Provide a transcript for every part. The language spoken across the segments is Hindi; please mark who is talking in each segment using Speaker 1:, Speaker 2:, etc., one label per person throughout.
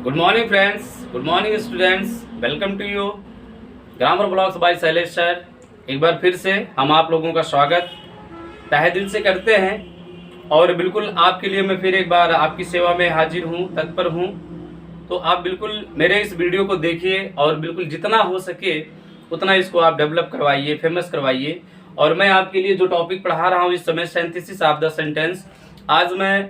Speaker 1: Good morning friends, good morning students, welcome to you grammar blogs by Shailesh sir. एक बार फिर से हम आप लोगों का स्वागत तहे दिल से करते हैं और बिल्कुल आपके लिए मैं फिर एक बार आपकी सेवा में हाजिर हूँ, तत्पर हूँ। तो आप बिल्कुल मेरे इस वीडियो को देखिए और बिल्कुल जितना हो सके उतना इसको आप डेवलप करवाइए, फेमस करवाइए। और मैं आपके लिए जो टॉपिक पढ़ा रहा हूँ इस समय, सिंथेसिस ऑफ द सेंटेंस, आज मैं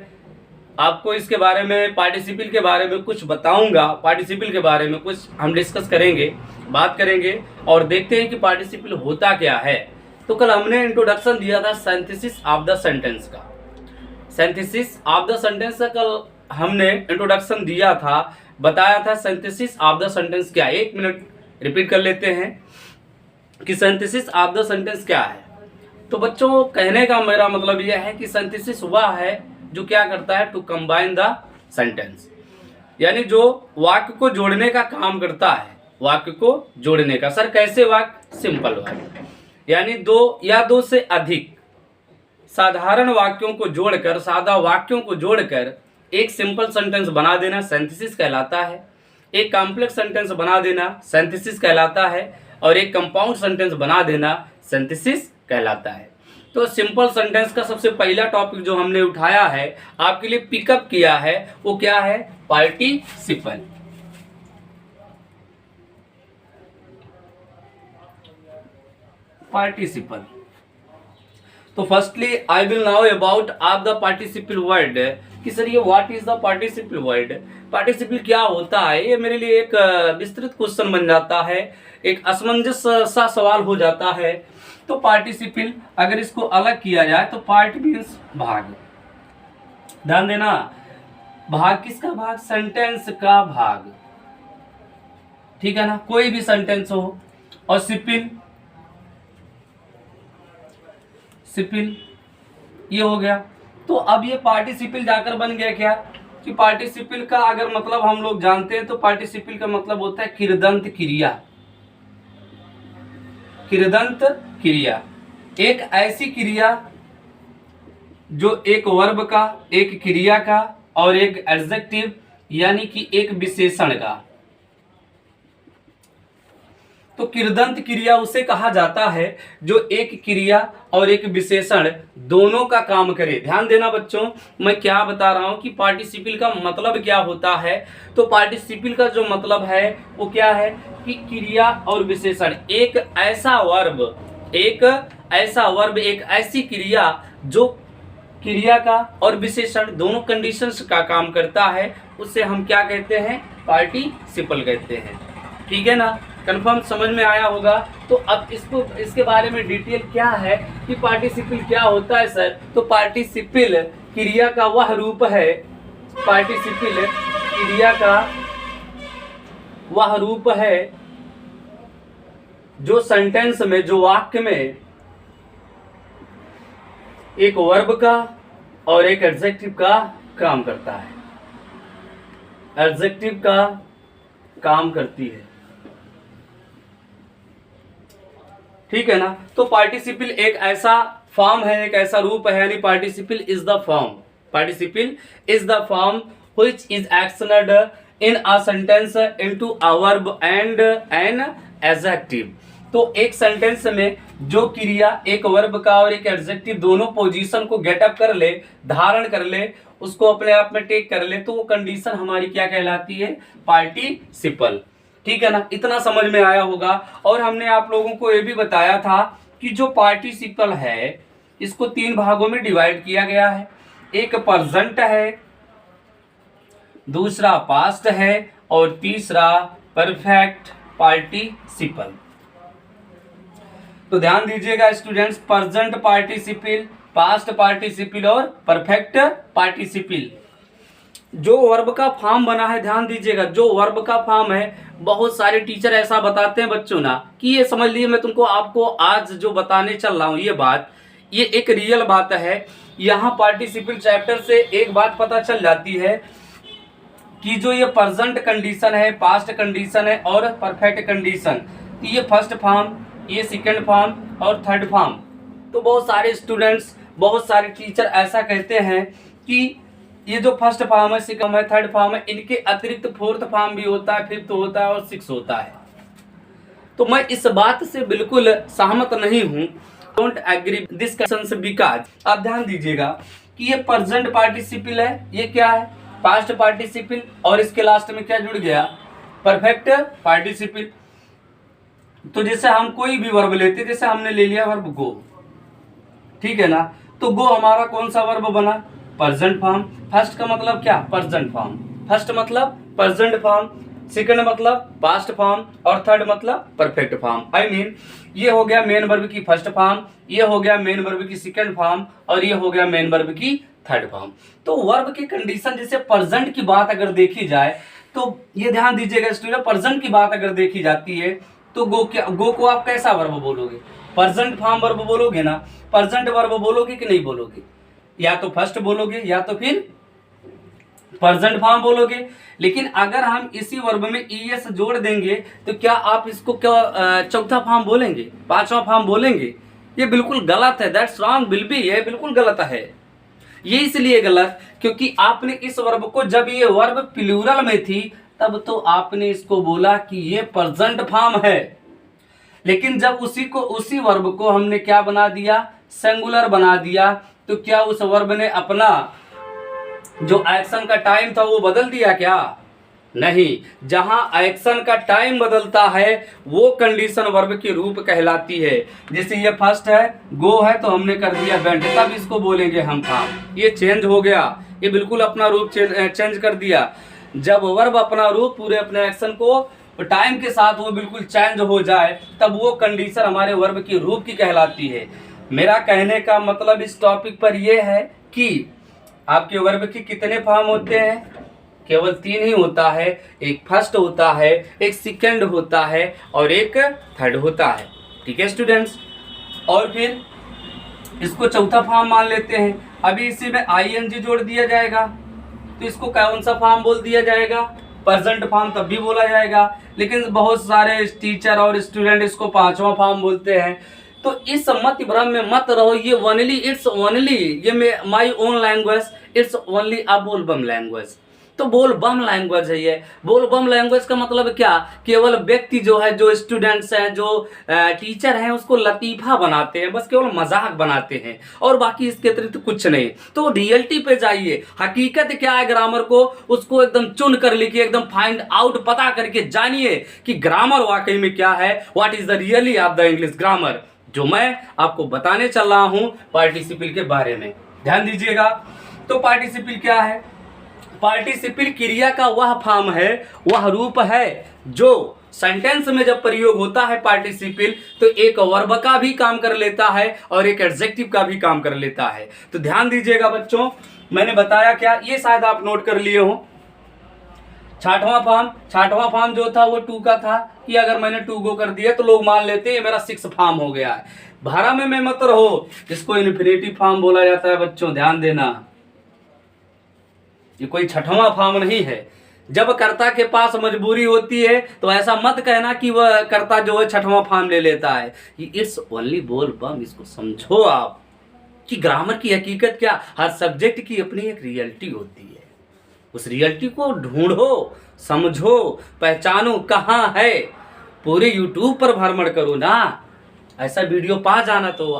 Speaker 1: आपको इसके बारे में, पार्टिसिपल के बारे में कुछ बताऊंगा। पार्टिसिपल के बारे में कुछ हम डिस्कस करेंगे, बात करेंगे और देखते हैं कि पार्टिसिपल होता क्या है। तो कल हमने इंट्रोडक्शन दिया था सिंथेसिस ऑफ द सेंटेंस का। सिंथेसिस ऑफ द सेंटेंस का कल हमने इंट्रोडक्शन दिया था, बताया था सिंथेसिस ऑफ द सेंटेंस क्या है। 1 मिनट रिपीट कर लेते हैं कि सिंथेसिस ऑफ द सेंटेंस क्या है। तो बच्चों, कहने का मेरा मतलब यह है कि सिंथेसिस वह है जो क्या करता है, टू कंबाइन द सेंटेंस, यानी जो वाक्य को जोड़ने का काम करता है। वाक्य को जोड़ने का, सर कैसे वाक्य? सिंपल वाक्य, यानी दो या दो से अधिक साधारण वाक्यों को जोड़कर, सादा वाक्यों को जोड़कर एक सिंपल सेंटेंस बना देना सिंथेसिस कहलाता है। एक कॉम्प्लेक्स सेंटेंस बना देना सिंथेसिस कहलाता है और एक कंपाउंड सेंटेंस बना देना सिंथेसिस कहलाता है। तो सिंपल सेंटेंस का सबसे पहला टॉपिक जो हमने उठाया है, आपके लिए पिकअप किया है, वो क्या है? पार्टिसिपल। पार्टिसिपल। तो firstly I will now about of the participle word कि सर ये what is the participle word, participle क्या होता है। ये मेरे लिए एक विस्तृत क्वेश्चन बन जाता है, एक असमंजस सा सवाल हो जाता है। तो पार्टिसिपल अगर इसको अलग किया जाए तो पार्ट मीन्स भाग, ध्यान देना। भाग किसका भाग? सेंटेंस का भाग, ठीक है ना, कोई भी सेंटेंस हो। और सिपिल, सिपिल ये हो गया। तो अब ये पार्टिसिपल जाकर बन गया क्या कि पार्टिसिपल का अगर मतलब हम लोग जानते हैं तो पार्टिसिपल का मतलब होता है किरदंत क्रिया। किरदंत क्रिया एक ऐसी क्रिया जो एक वर्ब का, एक क्रिया का और एक एडजेक्टिव यानी कि एक विशेषण का। तो किरदंत क्रिया उसे कहा जाता है जो एक क्रिया और एक विशेषण दोनों का काम करे। ध्यान देना बच्चों, मैं क्या बता रहा हूं कि पार्टिसिपल का मतलब क्या होता है। तो पार्टिसिपल का जो मतलब है वो क्या है कि क्रिया और विशेषण, एक ऐसा वर्ब, एक ऐसी क्रिया जो क्रिया का और विशेषण दोनों कंडीशंस का काम करता है, उससे हम क्या कहते हैं? पार्टिसिपल कहते हैं। ठीक है ना, कंफर्म समझ में आया होगा। तो अब इसके बारे में डिटेल क्या है कि पार्टिसिपल क्या होता है सर। तो पार्टिसिपल क्रिया का वह रूप है, पार्टिसिपल क्रिया का वह रूप है जो सेंटेंस में, जो वाक्य में एक वर्ब का और एक एडजेक्टिव का काम करता है, एडजेक्टिव का काम करती है, ठीक है ना। तो पार्टिसिपल एक ऐसा फॉर्म है, एक ऐसा रूप है, यानी participle is the form, participle is the form which is actioned in a sentence into a verb and an adjective. तो एक सेंटेंस में जो क्रिया एक वर्ब का और एक एडजेक्टिव दोनों पोजीशन को गेटअप कर ले, धारण कर ले, उसको अपने आप में टेक कर ले, तो वो कंडीशन हमारी क्या कहलाती है? पार्टिसिपल। ठीक है ना, इतना समझ में आया होगा। और हमने आप लोगों को ये भी बताया था कि जो पार्टिसिपल है इसको 3 भागों में डिवाइड किया गया है। एक प्रेजेंट है, दूसरा पास्ट है और तीसरा परफेक्ट पार्टिसिपल। तो ध्यान दीजिएगा students, present participle, past participle और परफेक्ट पार्टिसिपल। जो वर्ब का फॉर्म बना है, ध्यान दीजिएगा, जो वर्ब का फॉर्म है, बहुत सारे टीचर ऐसा बताते हैं बच्चों ना कि ये समझ लिए, मैं तुमको आपको आज जो बताने चल रहा हूं ये बात, ये एक रियल बात है। यहाँ पार्टिसिपल चैप्टर से एक बात पता चल जाती है कि जो ये प्रेजेंट कंडीशन है, पास्ट कंडीशन है और परफेक्ट कंडीशन, ये फर्स्ट फॉर्म, ये सेकंड फॉर्म और थर्ड फॉर्म। तो बहुत सारे स्टूडेंट्स, बहुत सारे टीचर ऐसा कहते हैं कि ये जो फर्स्ट फॉर्म है, सेकंड है, थर्ड फॉर्म है, इनके अतिरिक्त फोर्थ फॉर्म भी होता है, फिफ्थ होता है और सिक्स होता है। तो मैं इस बात से बिल्कुल सहमत नहीं हूं, don't agree this question because आप ध्यान दीजिएगा कि ये प्रेजेंट पार्टिसिपल है, ये क्या है पास्ट पार्टिसिपल, और इसके लास्ट में क्या जुड़ गया परफेक्ट पार्टिसिपल। तो जैसे हम कोई भी वर्ब लेते, जैसे हमने ले लिया वर्ब गो, ठीक है ना, तो गो हमारा कौन सा वर्ब बना प्रेजेंट फॉर्म। फर्स्ट का मतलब क्या प्रेजेंट फॉर्म, फर्स्ट मतलब प्रेजेंट फॉर्म, सेकंड मतलब पास्ट फॉर्म और थर्ड मतलब परफेक्ट फॉर्म। आई मीन ये हो गया मेन वर्ब की फर्स्ट फॉर्म, ये हो गया मेन वर्ब की सेकंड फॉर्म और ये हो गया मेन वर्ब की थर्ड फॉर्म। तो वर्ब की कंडीशन जैसे प्रेजेंट की बात अगर देखी जाए तो ये ध्यान दीजिएगा स्टूडेंट, प्रेजेंट की बात अगर देखी जाती है तो गो को आप कैसा वर्ब बोलोगे, प्रेजेंट फॉर्म वर्ब बोलोगे ना, प्रेजेंट वर्ब बोलोगे कि नहीं बोलोगे, या तो फर्स्ट बोलोगे या तो फिर प्रेजेंट फॉर्म बोलोगे। लेकिन अगर हम इसी वर्ब में ईएस जोड़ देंगे तो क्या आप इसको क्या चौथा फॉर्म बोलेंगे, पांचवा फॉर्म बोलेंगे? ये बिल्कुल गलत है, दैट्स रॉन्ग विल बी, ये बिल्कुल गलत है। ये इसलिए गलत क्योंकि आपने इस वर्ब को जब ये वर्ब प्लूरल में थी तब तो आपने इसको बोला कि ये प्रेजेंट फॉर्म है, लेकिन जब उसी वर्ब को हमने क्या बना दिया सिंगुलर बना दिया, तो क्या उस वर्ब ने अपना जो एक्शन का टाइम था वो बदल दिया क्या? नहीं, जहां एक्शन का टाइम बदलता है वो कंडीशन वर्ब की रूप कहलाती है। जैसे ये फर्स्ट है गो है तो हमने कर दिया वेंट, तब इसको बोलेंगे हम फॉर्म। ये चेंज हो गया, ये बिल्कुल अपना रूप चेंज कर दिया। जब वर्ब अपना रूप पूरे अपने एक्शन को टाइम के साथ वो बिल्कुल चेंज हो जाए तब वो कंडीशन हमारे वर्ब की रूप की कहलाती है। मेरा कहने का मतलब इस टॉपिक पर यह है कि आपके वर्ब के कितने फॉर्म होते हैं? केवल 3 ही होता है, एक फर्स्ट होता है, एक सेकंड होता है और एक थर्ड होता है। ठीक है स्टूडेंट्स, और फिर इसको चौथा फॉर्म मान लेते हैं। अभी इसी में आईएनजी जोड़ दिया जाएगा तो इसको कौन सा फॉर्म बोल दिया जाएगा? प्रेजेंट फॉर्म तब भी बोला जाएगा, लेकिन बहुत सारे टीचर और स्टूडेंट इसको पांचवा फॉर्म बोलते हैं। तो इस मत भ्रम में मत रहो, ये ओनली इट्स ओनली ये my own language, it's only अ बोलबम लैंग्वेज। तो बोलबम लैंग्वेज है ये। बोलबम लैंग्वेज का मतलब क्या? केवल व्यक्ति जो है, जो स्टूडेंट्स हैं, जो टीचर हैं, उसको लतीफा बनाते हैं, बस केवल मजाक बनाते हैं और बाकी इसके अतिरिक्त कुछ नहीं। तो रियलिटी पे जाइए, हकीकत क्या है ग्रामर को उसको एकदम चुन कर लिखिए, एकदम फाइंड आउट पता करके जानिए कि ग्रामर वाकई में क्या है, what is the really of the English grammar, जो मैं आपको बताने चल रहा हूं पार्टिसिपल के बारे में। ध्यान दीजिएगा। तो पार्टिसिपल क्या है? पार्टिसिपल क्रिया का वह फॉर्म है, वह रूप है जो सेंटेंस में जब प्रयोग होता है पार्टिसिपल तो एक वर्ब का भी काम कर लेता है और एक एडजेक्टिव का भी काम कर लेता है। तो ध्यान दीजिएगा बच्चों, मैंने बताया क्या, ये शायद आप नोट कर लिए हो। छठवां फॉर्म जो था वो 2 का था कि अगर मैंने 2 गो कर दिया तो लोग मान लेते हैं मेरा 6 फॉर्म हो गया है। भारा में मत रहो, इसको इन्फिनेटिव फॉर्म बोला जाता है बच्चों, ध्यान देना। ये कोई छठवां फॉर्म नहीं है। जब कर्ता के पास मजबूरी होती है तो ऐसा मत कहना कि वह कर्ता जो है छठवां फॉर्म ले लेता है। इट्स ओनली बोलबम, इसको समझो आप कि ग्रामर की हकीकत क्या, हर सब्जेक्ट की अपनी एक रियलिटी होती है। उस रियलिटी को ढूंढो, समझो, पहचानो कहाँ है। पूरे यूट्यूब पर भ्रमण करो ना, ऐसा वीडियो पा जाना। तो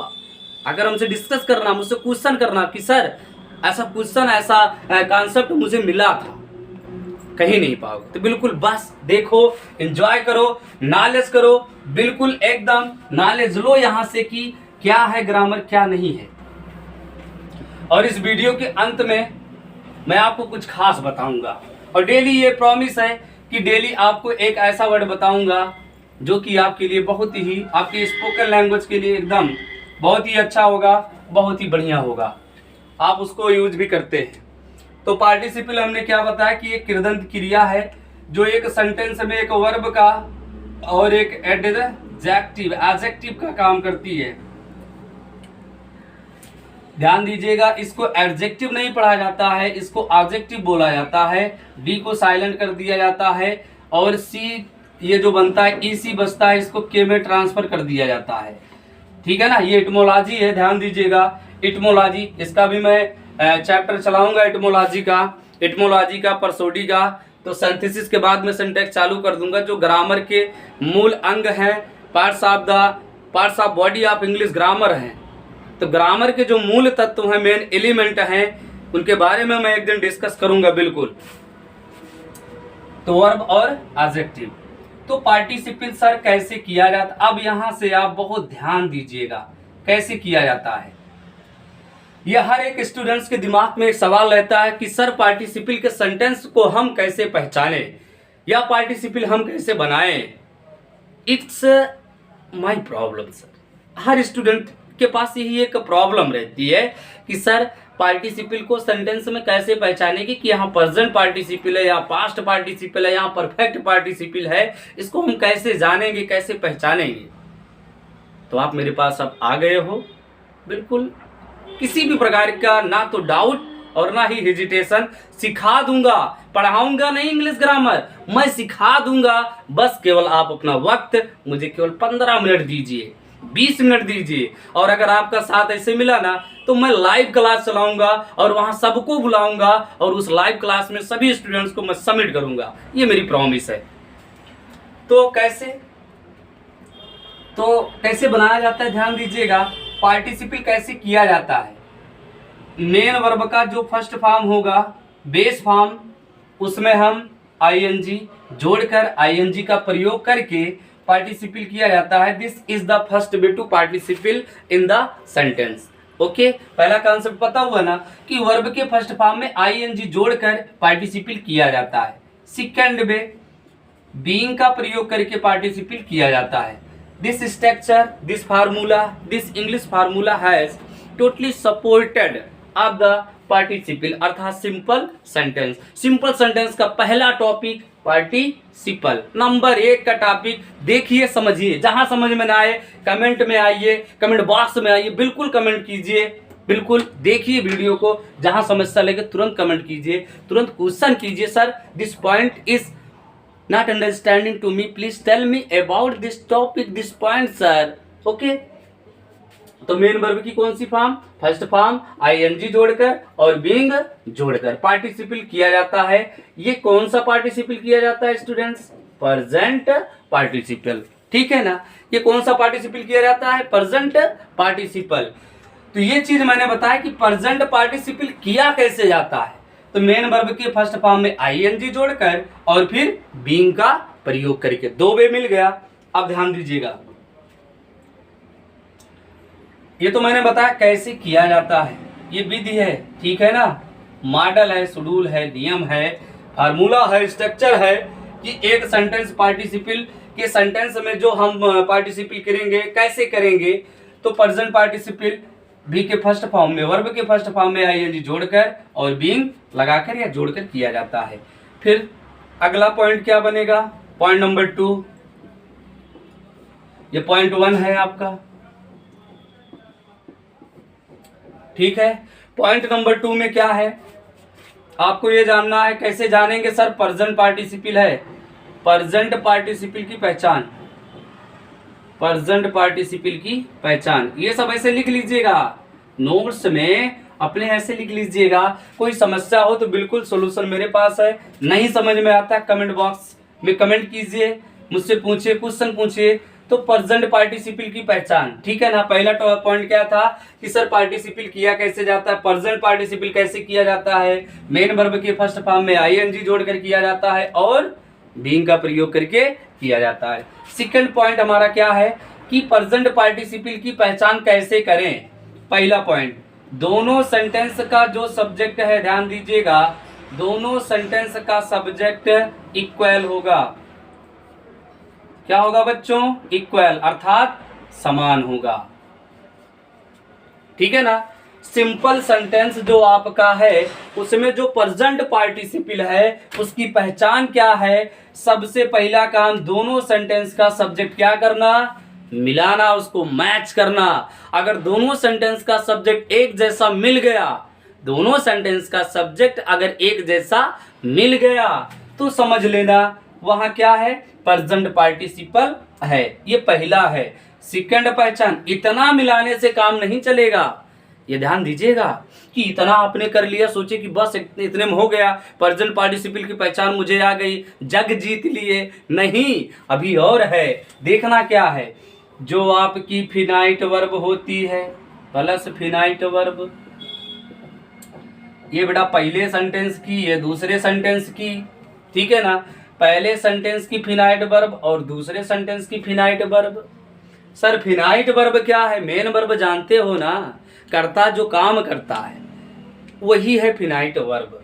Speaker 1: अगर हमसे डिस्कस करना, मुझसे क्वेश्चन करना कि सर ऐसा क्वेश्चन, ऐसा कॉन्सेप्ट मुझे मिला था, कहीं नहीं पाओगे। तो बिल्कुल बस देखो, एंजॉय करो, नॉलेज करो, बिल्कुल एकदम नॉलेज लो यहाँ से कि क्या है ग्रामर, क्या नहीं है। और इस वीडियो के अंत में मैं आपको कुछ खास बताऊंगा और डेली ये प्रॉमिस है कि डेली आपको एक ऐसा वर्ड बताऊंगा जो कि आपके लिए बहुत ही, आपके स्पोकन लैंग्वेज के लिए एकदम बहुत ही अच्छा होगा, बहुत ही बढ़िया होगा, आप उसको यूज भी करते हैं। तो पार्टिसिपल हमने क्या बताया कि एक कृदंत क्रिया है जो एक सेंटेंस में एक वर्ब का और एक एडजेक्टिव का काम करती है। ध्यान दीजिएगा, इसको एडजेक्टिव नहीं पढ़ा जाता है, इसको एडजेक्टिव बोला जाता है। डी को साइलेंट कर दिया जाता है और सी ये जो बनता है ईसी बचता है, इसको के में ट्रांसफर कर दिया जाता है। ठीक है ना, ये इटमोलॉजी है, ध्यान दीजिएगा। इटमोलॉजी, इसका भी मैं चैप्टर चलाऊंगा एटमोलॉजी का, परसोडी का, तो सिंथेसिस के बाद में सिंटैक्स चालू कर दूंगा। जो ग्रामर के मूल अंग हैं, parts of body of English grammar हैं, तो ग्रामर के जो मूल तत्व हैं, मेन एलिमेंट हैं, उनके बारे में मैं एक दिन डिस्कस करूंगा बिल्कुल। तो वर्ब और एडजेक्टिव। तो पार्टिसिपल सर कैसे किया जाता, अब यहां से आप बहुत ध्यान दीजिएगा कैसे किया जाता है। यह हर एक स्टूडेंट्स के दिमाग में एक सवाल रहता है कि सर पार्टिसिपल के सेंटेंस को हम कैसे पहचाने या पार्टिसिपल हम कैसे बनाएं। It's my problem sir. Her student के पास यही एक प्रॉब्लम रहती है कि सर पार्टिसिपल को सेंटेंस में कैसे पहचाने कि यहाँ प्रेजेंट पार्टिसिपल है या पास्ट पार्टिसिपल है, यहाँ परफेक्ट पार्टिसिपल है, इसको हम कैसे जानेंगे, कैसे पहचानेंगे। तो आप मेरे पास अब आ गए हो, बिल्कुल किसी भी प्रकार का ना तो डाउट और ना ही हेजिटेशन। सिखा दूंगा, पढ़ाऊंगा नहीं इंग्लिश ग्रामर, मैं सिखा दूंगा। बस केवल आप अपना वक्त मुझे केवल 15 मिनट दीजिए, 20 मिनट दीजिए, और अगर आपका साथ ऐसे मिला ना तो मैं लाइव क्लास चलाऊंगा और वहां सबको बुलाऊंगा और उस लाइव क्लास में सभी स्टूडेंट्स को मैं सबमिट करूंगा। ये मेरी प्रॉमिस है। तो कैसे बनाया जाता है, ध्यान दीजिएगा। पार्टिसिपल कैसे किया जाता है, मेन वर्ब का जो फर्स्ट फॉर्म होगा, बेस फॉर्म, उसमें हम आईएनजी जोड़कर आईएनजी का प्रयोग करके पार्टिसिपल किया जाता है। This is the first way to participle in the sentence. Okay, पहला कॉन्सेप्ट पता हुआ ना कि वर्ब के फर्स्ट फॉर्म में आईएनजी जोड़कर पार्टिसिपल किया जाता है। सेकंड वे बीइंग का प्रयोग करके पार्टिसिपल किया जाता है। This structure, this formula, this English formula has totally supported of the participle, अर्थात सिंपल सेंटेंस। सिंपल सेंटेंस का पहला टॉपिक पार्टिसिपल, नंबर 1 का टॉपिक देखिए, समझिए। जहां समझ में ना आए कमेंट में आइए, कमेंट बॉक्स में आइए, बिल्कुल कमेंट कीजिए, बिल्कुल देखिए वीडियो को। जहां समस्या लगे तुरंत कमेंट कीजिए, तुरंत क्वेश्चन कीजिए। Sir this point is not understanding to me, please tell me about this topic, this point sir. Okay, तो मेन वर्ब की कौन सी फॉर्म, फर्स्ट फॉर्म आईएनजी जोड़कर और बीइंग जोड़कर पार्टिसिपल किया जाता है। ये कौन सा पार्टिसिपल किया जाता है स्टूडेंट्स, प्रेजेंट पार्टिसिपल, ठीक है ना। ये कौन सा पार्टिसिपल किया जाता है, प्रेजेंट पार्टिसिपल। तो ये चीज मैंने बताया कि प्रेजेंट पार्टिसिपल किया कैसे जाता है। तो मेन वर्ब के फर्स्ट फॉर्म में आईएनजी जोड़कर और फिर बीइंग का प्रयोग करके, 2 वे मिल गया। अब ध्यान दीजिएगा, ये तो मैंने बताया कैसे किया जाता है, ये विधि है, ठीक है ना। मॉडल है, शेड्यूल है, नियम है, फार्मूला है, स्ट्रक्चर है कि एक सेंटेंस पार्टिसिपल के सेंटेंस में जो हम पार्टिसिपल करेंगे कैसे करेंगे। तो प्रेजेंट पार्टिसिपल भी के फर्स्ट फॉर्म में, वर्ब के फर्स्ट फॉर्म में आईएनजी जोड़कर और बीइंग लगाकर या जोड़कर किया जाता है। फिर अगला पॉइंट क्या बनेगा, पॉइंट नंबर 2, ये पॉइंट 1 है आपका, ठीक है। पॉइंट नंबर 2 में क्या है, आपको ये जानना है कैसे जानेंगे सर प्रेजेंट पार्टिसिपल है। प्रेजेंट पार्टिसिपल की पहचान, प्रेजेंट पार्टिसिपल की पहचान, ये सब ऐसे लिख लीजिएगा नोट्स में, अपने ऐसे लिख लीजिएगा। कोई समस्या हो तो बिल्कुल सॉल्यूशन मेरे पास है। नहीं समझ में आता कमेंट बॉक्स में कमेंट कीजिए, मुझसे पूछिए, क्वेश्चन पूछिए। तो प्रेजेंट पार्टिसिपल की पहचान, ठीक है ना। पहला पॉइंट क्या था कि सर पार्टिसिपल किया कैसे जाता है, प्रेजेंट पार्टिसिपल कैसे किया जाता है, मेन वर्ब के फर्स्ट फॉर्म में आईएनजी जोड़कर किया जाता है और बीइंग का प्रयोग करके किया जाता है। सेकंड पॉइंट हमारा क्या है कि प्रेजेंट पार्टिसिपल की पहचान कैसे करें। पहला पॉइंट, दोनों सेंटेंस का जो सब्जेक्ट है, ध्यान दीजिएगा, दोनों सेंटेंस का सब्जेक्ट इक्वल होगा। क्या होगा बच्चों, इक्वल, अर्थात समान होगा, ठीक है ना। सिंपल सेंटेंस जो आपका है उसमें जो प्रेजेंट पार्टिसिपल है उसकी पहचान क्या है, सबसे पहला काम दोनों सेंटेंस का सब्जेक्ट क्या करना, मिलाना, उसको मैच करना। अगर दोनों सेंटेंस का सब्जेक्ट एक जैसा मिल गया, दोनों सेंटेंस का सब्जेक्ट अगर एक जैसा मिल गया तो समझ लेना वहां क्या है, प्रेजेंट पार्टिसिपल है। ये पहला है। सेकंड पहचान, इतना मिलाने से काम नहीं चलेगा, ये ध्यान दीजिएगा कि इतना आपने कर लिया, सोचे कि बस इतने में हो गया, प्रेजेंट पार्टिसिपल की पहचान मुझे आ गई, जग जीत लिए। नहीं, अभी और है। देखना क्या है, जो आपकी फिनाइट वर्ब होती है प्लस फिनाइट वर्ब, ये बेटा पहले सेंटेंस की, ये दूसरे सेंटेंस की, ठीक है ना। पहले सेंटेंस की फिनाइट वर्ब और दूसरे सेंटेंस की finite verb. Sir finite verb क्या है? मेन वर्ब जानते हो ना, कर्ता जो काम करता है वही है फिनाइट वर्ब।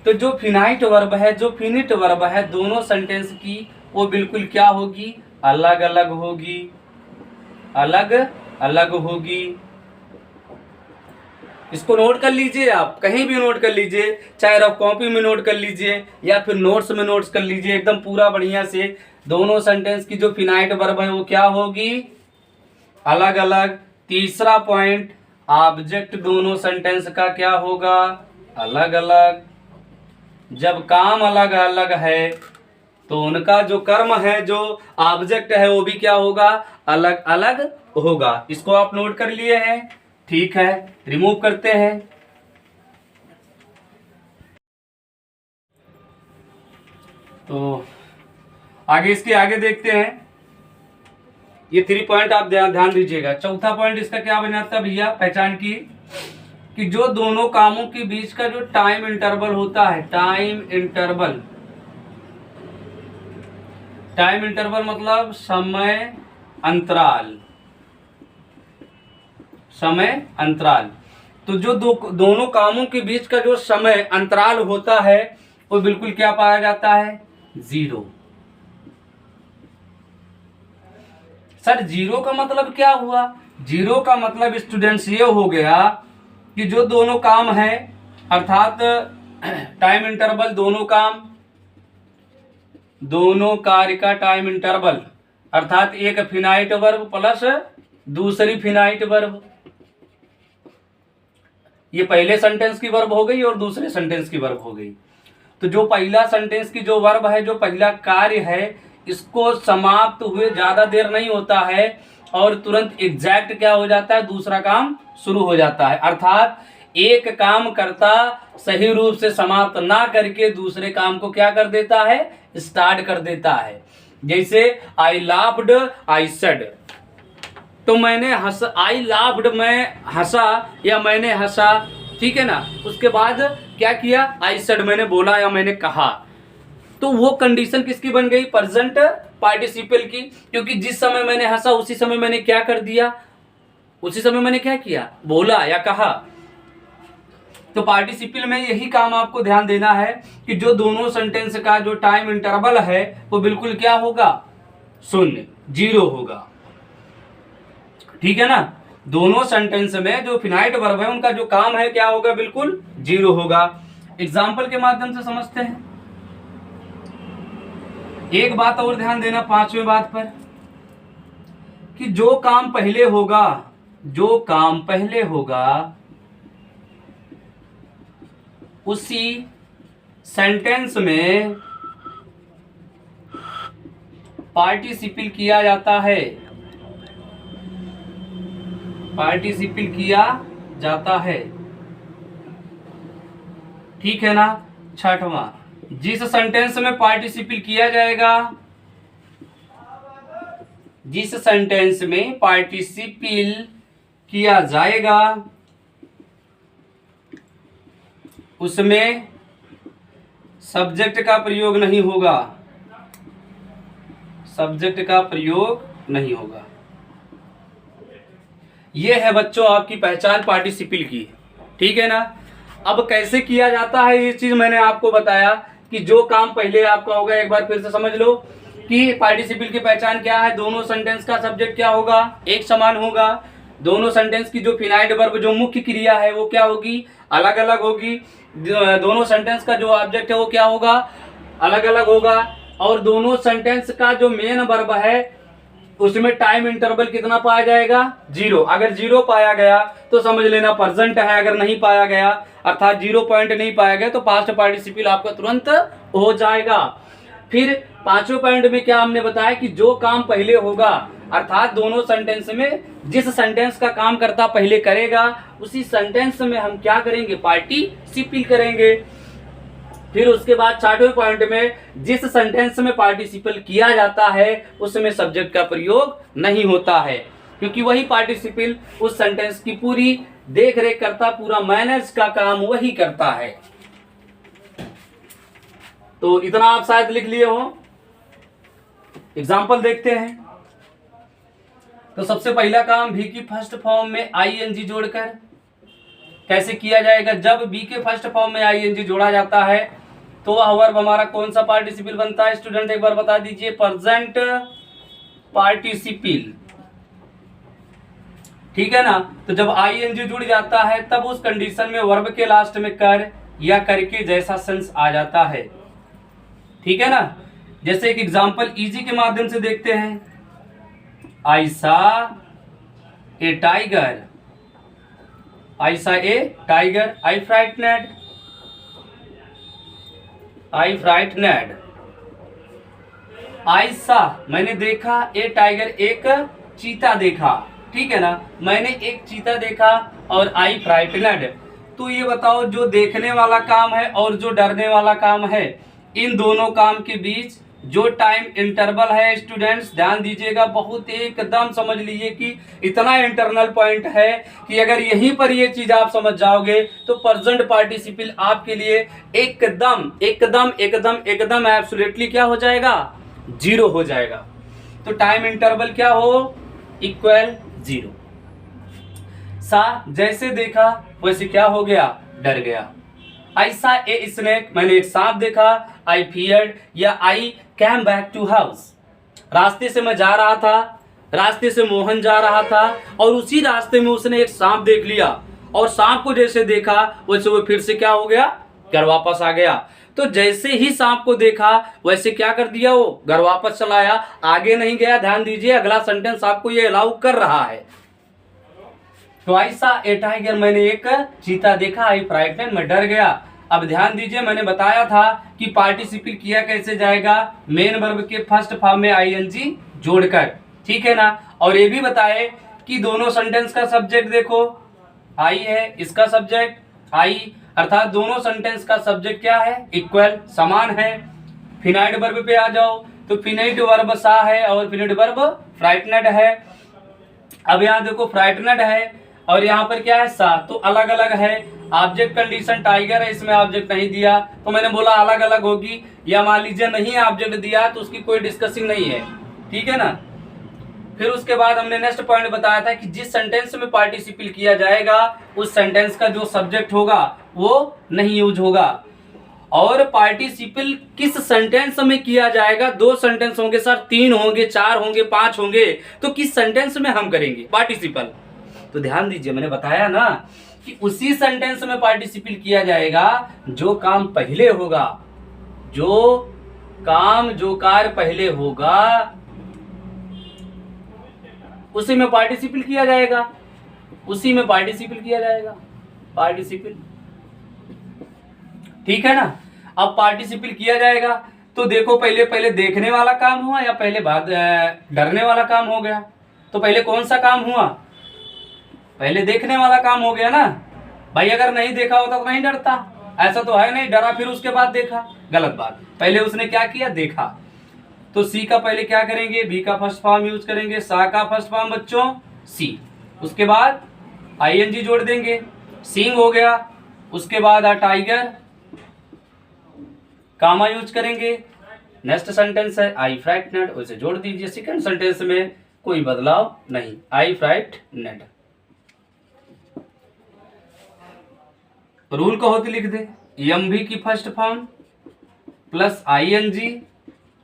Speaker 1: तो जो फिनाइट वर्ब है, जो फिनिट वर्ब है, दोनों सेंटेंस की वो बिल्कुल क्या होगी? अलग अलग होगी, अलग अलग होगी। इसको नोट कर लीजिए, आप कहीं भी नोट कर लीजिए, चाहे रफ कॉपी में नोट कर लीजिए या फिर नोट्स में नोट्स कर लीजिए, एकदम पूरा बढ़िया से। दोनों सेंटेंस की जो फिनाइट वर्ब है वो क्या होगी? अलग अलग। तीसरा पॉइंट, ऑब्जेक्ट दोनों सेंटेंस का क्या होगा? अलग अलग। जब काम अलग अलग है तो उनका जो कर्म है, जो ऑब्जेक्ट है, वो भी क्या होगा? अलग अलग होगा। इसको आप नोट कर लिए हैं? ठीक है, रिमूव करते हैं। तो आगे इसके आगे देखते हैं। ये 3 पॉइंट आप ध्यान दीजिएगा। चौथा पॉइंट इसका क्या बनाता है भैया? पहचान की कि जो दोनों कामों के बीच का जो टाइम इंटरवल होता है, टाइम इंटरवल, टाइम इंटरवल मतलब समय अंतराल, समय अंतराल। तो जो दोनों कामों के बीच का जो समय अंतराल होता है वो बिल्कुल क्या पाया जाता है? 0। सर 0 का मतलब क्या हुआ? 0 का मतलब स्टूडेंट्स ये हो गया कि जो दोनों काम है, अर्थात टाइम इंटरवल, दोनों काम, दोनों कार्य का टाइम इंटरवल, अर्थात एक फिनाइट वर्ब प्लस दूसरी फिनाइट वर्ब। ये पहले सेंटेंस की वर्ब हो गई और दूसरे सेंटेंस की वर्ब हो गई। तो जो पहला सेंटेंस की जो वर्ब है, जो पहला कार्य है, इसको समाप्त हुए ज्यादा देर नहीं होता है और तुरंत एग्जैक्ट क्या हो जाता है? दूसरा काम शुरू हो जाता है। अर्थात एक काम करता सही रूप से समाप्त ना करके दूसरे काम को क्या कर देता है? स्टार्ट कर देता है। जैसे आई लाफ्ड, आई सेड, तो मैंने आई लाफ्ड, मैं हंसा या मैंने हंसा, ठीक है ना। उसके बाद क्या किया? आई सेड, मैंने बोला या मैंने कहा। तो वो कंडीशन किसकी बन गई? प्रेजेंट पार्टिसिपल की, क्योंकि जिस समय मैंने हंसा उसी समय मैंने क्या कर दिया? उसी समय मैंने क्या किया? बोला या कहा। तो पार्टिसिपल में यही काम आपको ध्यान देना है कि जो दोनों सेंटेंस का जो टाइम इंटरवल है वो बिल्कुल क्या होगा? 0, 0 होगा, ठीक है ना। दोनों सेंटेंस में जो फिनाइट वर्ब है उनका जो काम है क्या होगा? बिल्कुल 0 होगा। एग्जाम्पल के माध्यम से समझते हैं। एक बात और ध्यान देना 5वें बात पर, कि जो काम पहले होगा, जो काम पहले होगा उसी सेंटेंस में पार्टिसिपल किया जाता है, पार्टिसिपल किया जाता है, ठीक है ना। 6वां, जिस सेंटेंस में पार्टिसिपल किया जाएगा, जिस सेंटेंस में पार्टिसिपल किया जाएगा उसमें सब्जेक्ट का प्रयोग नहीं होगा, सब्जेक्ट का प्रयोग नहीं होगा। यह है बच्चों आपकी पहचान पार्टिसिपल की, ठीक है ना। अब कैसे किया जाता है ये चीज मैंने आपको बताया कि जो काम पहले आपका होगा, एक बार फिर से समझ लो कि पार्टिसिपल की पहचान क्या है। दोनों सेंटेंस का सब्जेक्ट क्या होगा? एक समान होगा। दोनों सेंटेंस की जो फिनाइट वर्ब जो मुख्य क्रिया है वो क्या होगी? अलग अलग होगी। दोनों सेंटेंस का जो ऑब्जेक्ट है वो क्या होगा? अलग अलग होगा। और दोनों सेंटेंस का जो मेन वर्ब है उसमें टाइम इंटरवल कितना पाया जाएगा? 0। अगर 0 पाया गया तो समझ लेना प्रेजेंट है, अगर नहीं पाया गया अर्थात 0 पॉइंट नहीं पाया गया तो पास्ट पार्टिसिपल आपका तुरंत हो जाएगा। फिर 5वें पॉइंट में क्या हमने बताया कि जो काम पहले होगा, अर्थात दोनों सेंटेंस में जिस सेंटेंस का काम कर्ता पहले करेगा उसी सेंटेंस में हम क्या करेंगे, पार्टिसिपल करेंगे। फिर उसके बाद 6वें पॉइंट में जिस सेंटेंस में पार्टिसिपल किया जाता है उसमें सब्जेक्ट का प्रयोग नहीं होता है, क्योंकि वही पार्टिसिपल उस सेंटेंस की पूरी देख रेख करता, पूरा मैनेज का काम वही करता है। तो इतना आप शायद लिख लिए हो। एग्जाम्पल देखते हैं। तो सबसे पहला काम भी की फर्स्ट फॉर्म में आईएनजी जोड़कर कैसे किया जाएगा। जब बी के फर्स्ट फॉर्म में आईएनजी जोड़ा जाता है तो वह वर्ब हमारा कौन सा पार्टिसिपल बनता है, स्टूडेंट एक बार बता दीजिए, प्रेजेंट पार्टिसिपल, ठीक है ना। तो जब आईएनजी जुड़ जाता है तब उस कंडीशन में वर्ब के लास्ट में कर या करके जैसा सेंस आ जाता है, ठीक है ना। जैसे एक एग्जांपल इजी के माध्यम से देखते हैं। आई सा ए टाइगर, आई सा ए टाइगर, आई फ्राइटनेड, आई फ्राइटनेड। आई सा मैंने देखा, ए टाइगर एक चीता देखा, ठीक है ना, मैंने एक चीता देखा, और आई फ्राइटनेड। तो ये बताओ जो देखने वाला काम है और जो डरने वाला काम है, इन दोनों काम के बीच जो टाइम इंटरवल है स्टूडेंट्स ध्यान दीजिएगा, बहुत एकदम समझ लीजिए कि इतना इंटरनल पॉइंट है कि अगर यहीं पर ये चीज आप समझ जाओगे तो प्रेजेंट पार्टिसिपल आपके लिए एकदम एकदम एकदम एकदम एब्सोल्युटली क्या हो जाएगा, 0 हो जाएगा। तो टाइम इंटरवल क्या हो, इक्वल 0। सा जैसे देखा वैसे क्या हो गया, डर गया। आई सा ए स्नेक, मैंने एक सांप देखा, आई फियर्ड, या I came back to house, रास्ते से मैं जा रहा था, रास्ते से मोहन जा रहा था और उसी रास्ते में उसने एक सांप देख लिया और सांप को जैसे देखा वैसे वो फिर से क्या हो गया, घर वापस आ गया। तो जैसे ही सांप को देखा वैसे क्या कर दिया, वो घर वापस चला आया, आगे नहीं गया। ध्यान दीजिए अगला सेंटेंस आपको ये अलाउ कर रहा है। तो आई सा ए टाइगर, मैंने एक चीता देखा, आई फ्राइटनेड, मैं डर गया। अब ध्यान दीजिए मैंने बताया था कि पार्टिसिपल किया कैसे जाएगा, मेन वर्ब के फर्स्ट फॉर्म में आईएनजी जोड़कर, ठीक है ना। और ये भी बताए कि दोनों सेंटेंस का सब्जेक्ट देखो आई है, इसका सब्जेक्ट आई, अर्थात दोनों सेंटेंस का सब्जेक्ट क्या है, इक्वल, समान है। फिनाइट वर्ब पे आ जाओ तो फिनाइट वर्ब सा है और फिनाइट वर्ब फ्राइटनेड है। अब यहाँ देखो फ्राइटनेड है और यहाँ पर क्या है, सा, तो अलग अलग है। ऑब्जेक्ट कंडीशन टाइगर है, इसमें ऑब्जेक्ट नहीं दिया तो मैंने बोला अलग अलग होगी, या मान लीजिए नहीं ऑब्जेक्ट दिया तो उसकी कोई डिस्कसिंग नहीं है, ठीक है ना। फिर उसके बाद हमने नेक्स्ट पॉइंट बताया था कि जिस सेंटेंस में पार्टिसिपल किया जाएगा उस सेंटेंस का जो सब्जेक्ट होगा वो नहीं यूज होगा। और पार्टिसिपल किस सेंटेंस में किया जाएगा, 2 सेंटेंस होंगे सर, 3 होंगे, 4 होंगे, 5 होंगे, तो किस सेंटेंस में हम करेंगे पार्टिसिपल। तो ध्यान दीजिए मैंने बताया ना कि उसी सेंटेंस में पार्टिसिपल किया जाएगा जो काम पहले होगा, जो काम जो कार्य पहले होगा उसी में पार्टिसिपल किया जाएगा, उसी में पार्टिसिपल किया जाएगा, पार्टिसिपल, ठीक है ना। अब पार्टिसिपल किया जाएगा तो देखो पहले पहले देखने वाला काम हुआ या पहले बाद डरने वाला काम हो गया। तो पहले कौन सा काम हुआ, पहले देखने वाला काम हो गया ना भाई। अगर नहीं देखा होता तो नहीं डरता, ऐसा तो है नहीं, डरा फिर उसके बाद देखा, गलत बात। पहले उसने क्या किया, देखा। तो सी का पहले क्या करेंगे, बी का फर्स्ट फॉर्म यूज करेंगे, सा का फर्स्ट फॉर्म बच्चों सी, उसके बाद आईएनजी जोड़ देंगे, सींग हो गया। उसके बाद आ टाइगर, कामा यूज करेंगे। नेक्स्ट सेंटेंस है आई फ्राइटनेड, उसे जोड़ दीजिए। सेकंड सेंटेंस में कोई बदलाव नहीं, आई फ्राइटनेड। रूल को होती लिख दे, एमवी की first form plus ING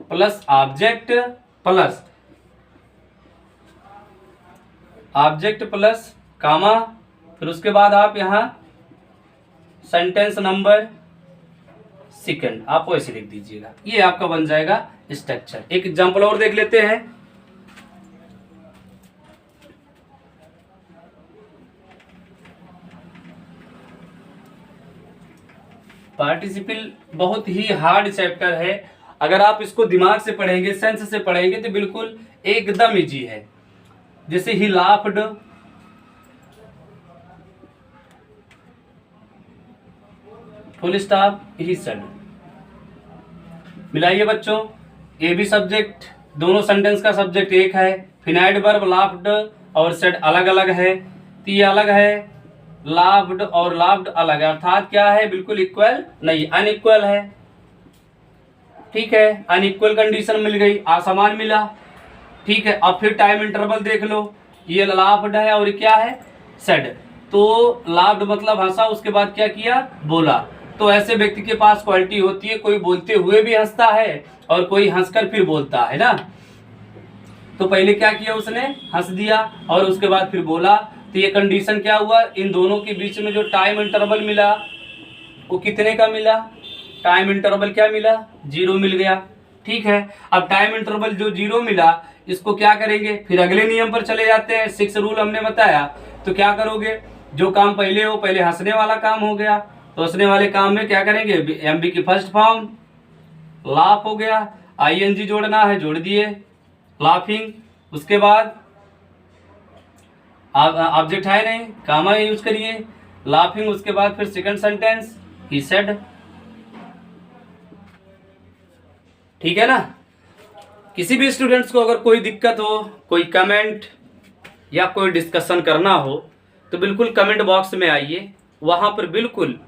Speaker 1: plus object plus comma, फिर उसके बाद आप यहां सेंटेंस नंबर सेकंड आप वैसे लिख दीजिएगा, ये आपका बन जाएगा स्ट्रक्चर। एक एग्जांपल और देख लेते हैं। पार्टिसिपल बहुत ही हार्ड चैप्टर है, अगर आप इसको दिमाग से पढ़ेंगे, सेंस से पढ़ेंगे तो बिल्कुल एकदम इजी है। जैसे he laughed, full stop, he said. मिलाइए बच्चों, ये भी सब्जेक्ट, दोनों सेंटेंस का सब्जेक्ट एक है। फिनाइट वर्ब लाफ्ड और सेड अलग अलग है, तो ये अलग है, लाफ्ड और लाफ्ड अलग है, अर्थात क्या है, बिल्कुल इक्वल नहीं, अनइक्वल है। ठीक है, अनइक्वल कंडीशन मिल गई, असमान मिला। ठीक है, अब फिर टाइम इंटरवल देख लो, ये लाफ्ड है और क्या है, सेड। तो लाफ्ड मतलब हंसा, उसके बाद क्या किया, बोला। तो ऐसे व्यक्ति के पास क्वालिटी होती है, कोई बोलते हुए भी हंसता है और कोई हंसकर फिर बोलता है ना। तो पहले क्या किया उसने, हंस दिया और उसके बाद फिर बोला। तो ये कंडीशन क्या हुआ, इन दोनों के बीच में जो टाइम इंटरवल मिला वो कितने का मिला, टाइम इंटरवल क्या मिला, 0 मिल गया। ठीक है, अब टाइम इंटरवल जो 0 मिला, इसको क्या करेंगे, फिर अगले नियम पर चले जाते हैं। 6 रूल हमने बताया, तो क्या करोगे, जो काम पहले हो, पहले हंसने वाला काम हो गया, तो हंसने वाले काम में क्या करेंगे, एमबी की फर्स्ट फॉर्म लाफ हो गया, आईएनजी जोड़ना है, जोड़ दिए, लाफिंग। उसके बाद ऑब्जेक्ट है नहीं, कामा यूज करिए, लाफिंग। उसके बाद फिर सेकंड सेंटेंस, ही सेड। ठीक है ना। किसी भी स्टूडेंट्स को अगर कोई दिक्कत हो, कोई कमेंट या कोई डिस्कशन करना हो, तो बिल्कुल कमेंट बॉक्स में आइए, वहां पर बिल्कुल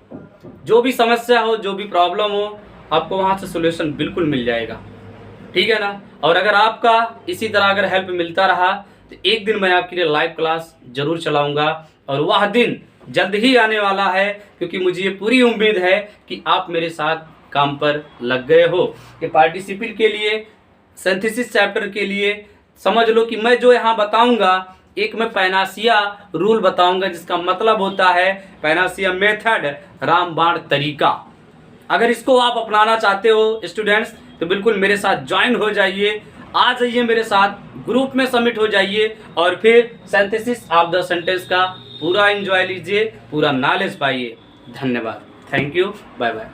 Speaker 1: जो भी समस्या हो, जो भी प्रॉब्लम हो, आपको वहां से सोल्यूशन बिल्कुल मिल जाएगा। ठीक है ना। और अगर आपका इसी तरह अगर हेल्प मिलता रहा, तो एक दिन मैं आपके लिए लाइव क्लास जरूर चलाऊंगा, और वह दिन जल्द ही आने वाला है, क्योंकि मुझे ये पूरी उम्मीद है कि आप मेरे साथ काम पर लग गए हो। कि पार्टिसिपल के लिए, सिंथेसिस चैप्टर के लिए समझ लो कि मैं जो यहाँ बताऊंगा, एक मैं पैनासिया रूल बताऊंगा, जिसका मतलब होता है पैनासिया मेथड, रामबाण तरीका। अगर इसको आप अपनाना चाहते हो स्टूडेंट्स, तो बिल्कुल मेरे साथ ज्वाइन हो जाइए, आ जाइए मेरे साथ, ग्रुप में सबमिट हो जाइए, और फिर सिंथेसिस ऑफ द सेंटेंस का पूरा एंजॉय लीजिए, पूरा नॉलेज पाइए। धन्यवाद, थैंक यू, बाय बाय।